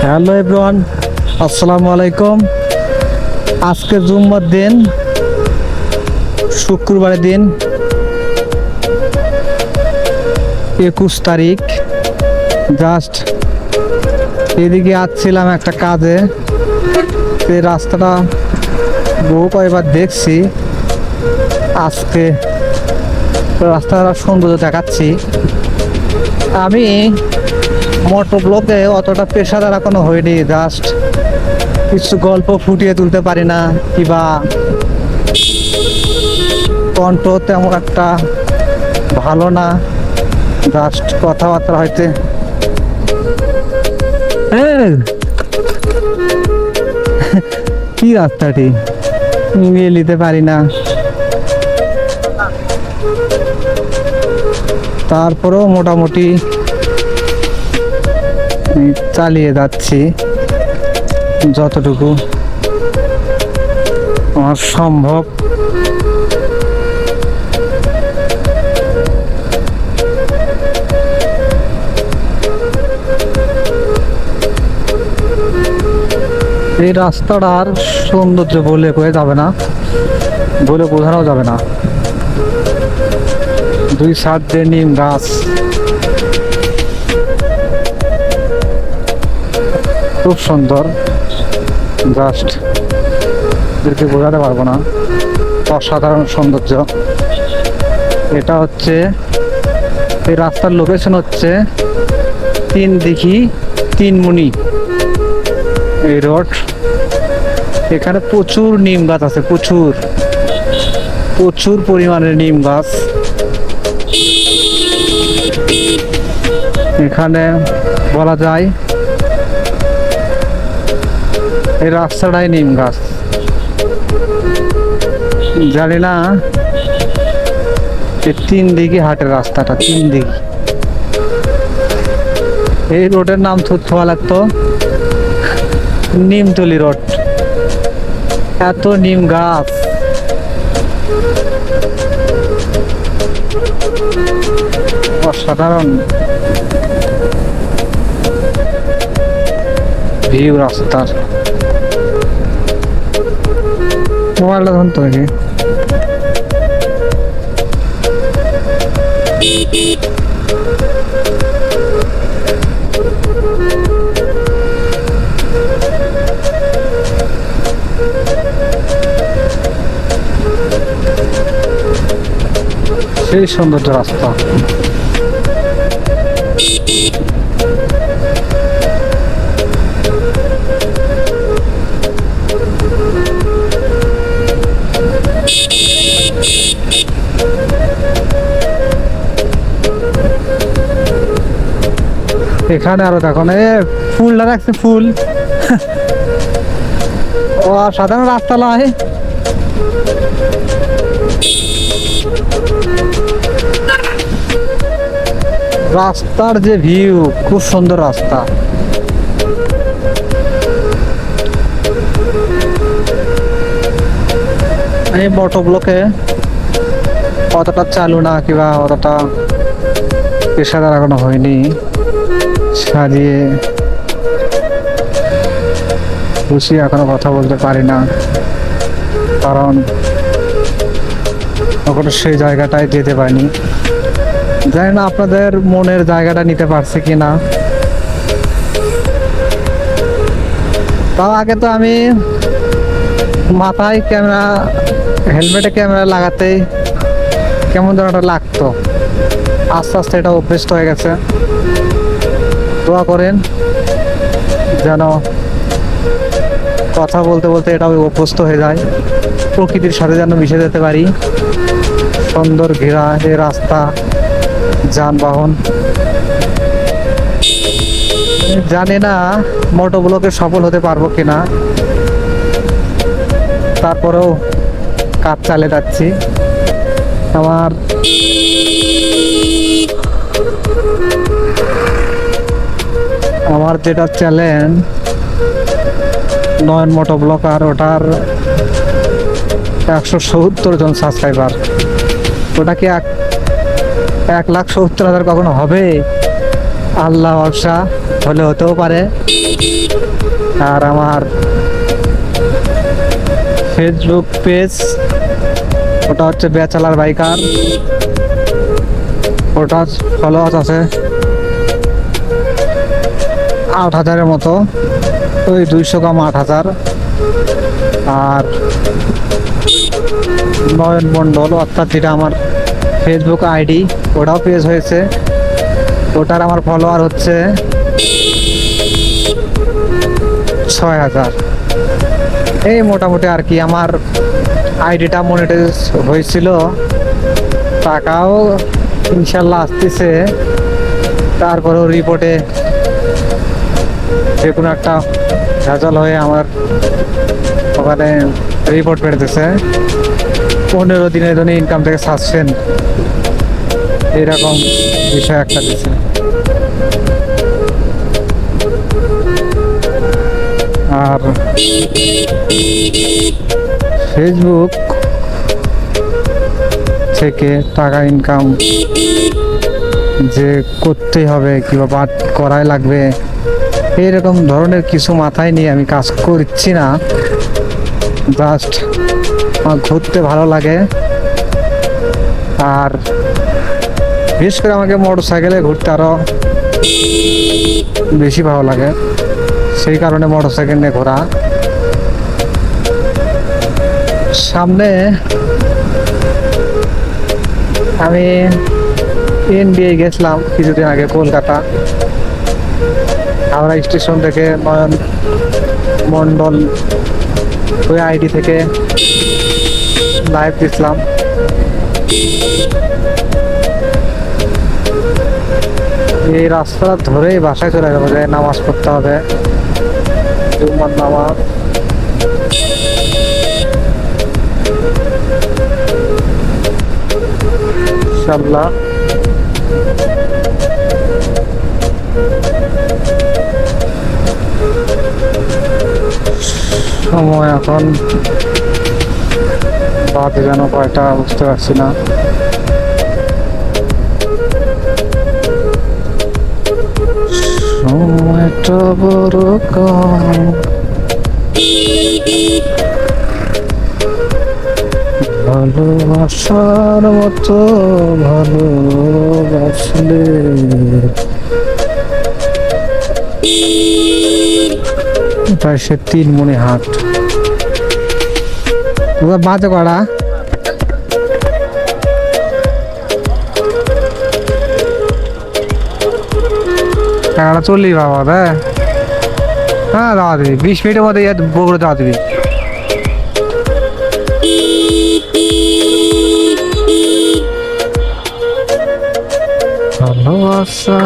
Hello everyone, আসসালামু আলাইকুম। আজকে জুম্মার দিন, শুক্রবারের দিন 21 তারিখ। জাস্ট এদিকে আসছিলাম একটা কাজে। এই রাস্তাটা বহু কয়েকবার দেখছি, আজকে রাস্তাটা সৌন্দর্য দেখাচ্ছি। আমি মোটর ব্লগে অতটা পেশাদার এখনো হয়নি, জাস্ট কিছু গল্প ফুটিয়ে তুলতে পারি না, কিবা কণ্ঠ তেমন একটা ভালো না, জাস্ট কথাবার্তা হয়তো কি রাস্তাটি মিলিয়ে নিতে পারি না। তারপরেও মোটামুটি চালিয়ে যাচ্ছি যতটুকু আমার সম্ভব। এই রাস্তাটার সৌন্দর্য বলে কয়ে যাবে না, বলে বোঝানো যাবে না। দুই সাইড দিয়ে নিম গাছ, খুব সুন্দর, জাস্ট এদেরকে বোঝাতে পারবো না, অসাধারণ সৌন্দর্য। এটা হচ্ছে এই রাস্তার লোকেশন হচ্ছে তিন দিঘি তিনমুনি এই রোড। এখানে প্রচুর নিম গাছ আছে, প্রচুর প্রচুর পরিমাণের নিম গাছ। এখানে বলা যায় এই রাস্তাটাই নিম গাছ। জানি না এই তিন দিকে হাটের রাস্তাটা, তিন দিকে এই রোডের নাম থোয়া লাগতো নিমতলি রোড। এত নিম গাছ, অসাধারণ ভিউ রাস্তার। মোবাইলটা ধরুন তো দেখি। সেই সৌন্দর্য রাস্তা। এখানে আরো দেখো না, ফুলটা রাখছে, ফুল ও সাধারণ রাস্তা নয়। রাস্তার যে ভিউ, খুব সুন্দর রাস্তা। এই মোটর ব্লকে অতটা চালু না, কিংবা অতটা পেশাদার এখনো হয়নি। সারিয়ে বসিয়ে এখনো কথা বলতে পারি না, কারণ এখনো সেই জায়গাটায় যেতে পারিনি। জানি না আপনাদের মনের জায়গাটা নিতে পারছে কিনা। তাও আগে তো আমি মাথায় ক্যামেরা, হেলমেটে ক্যামেরা লাগাতেই কেমন যেন একটা লাগতো। আস্তে আস্তে এটা অভ্যস্ত হয়ে গেছে। দোয়া করেন যেন কথা বলতে বলতে এটা অভ্যস্ত হয়ে যায়, প্রকৃতির সাথে যেন মিশে যেতে পারি। সুন্দর ঘেরা এই রাস্তা, যানবাহন। জানি না মোটর ব্লকে সফল হতে পারবো কিনা, তারপরেও কাজ চালিয়ে যাচ্ছি। আমার যেটা চ্যানেল নয়ন মোটর ব্লগার, ওটার 170 জন সাবস্ক্রাইবার। ওটা কি 1,70,000 কখনো হবে? আল্লাহ ভরসা, হলে হতেও পারে। আর আমার ফেসবুক পেজ ওটা হচ্ছে ব্যাচেলার বাইকার, ওটা ফলোয়ার্স আছে 8,000-এর মতো, ওই 200 কম 8,000। আর নয়ন মণ্ডল অর্থাৎ যেটা আমার ফেসবুক আইডি, ওটাও পেজ হয়েছে, ওটার আমার ফলোয়ার হচ্ছে 6,000। এই মোটামুটি আর কি। আমার আইডিটা মনিটাইজ হয়েছিল, টাকাও ইনশাল্লাহ আসতেছে। তারপরেও রিপোর্টে যে কোনো একটা ভেজাল হয়ে আমার ওখানে রিপোর্ট পেতেছে 15 দিনের জন্য ইনকাম থেকে সাসপেন্ড, এরকম বিষয় একটা দিচ্ছে। আর ফেসবুক থেকে টাকা ইনকাম যে করতেই হবে কিংবা বাদ করাই লাগবে, এরকম ধরনের কিছু মাথায় নিয়ে আমি কাজ করছি না। জাস্ট আমার ঘুরতে ভালো লাগে, আর বিশেষ করে আমাকে মোটর সাইকেলে ঘুরতে আরো বেশি ভালো লাগে, সেই কারণে মোটর সাইকেল নিয়ে ঘোরা। সামনে আমি এনবিআই গেছিলাম কিছুদিন আগে কলকাতা, হাওড়া স্টেশন থেকে নয়ন মণ্ডল ওই আইডি থেকে লাইভ দিছিলাম। এই রাস্তা ধরেই বাসায় চলে যাবো, যে নামাজ পড়তে হবে, জুম্মার নামাজ। ইনশাআল্লাহ সময় এখন বাদে যেন কয়টা বুঝতে পারছি না। সময়টা বড় কম, ভালোবাসার মতো ভালোবাসলে তাই সে 3 মনে হাট বাজে কড়া। টাকাটা চললি বাবা, হ্যাঁ দাওয়া দিবি 20 মিনিটের মধ্যে বগুড়া দাওয়া দিবি। ভালোবাসা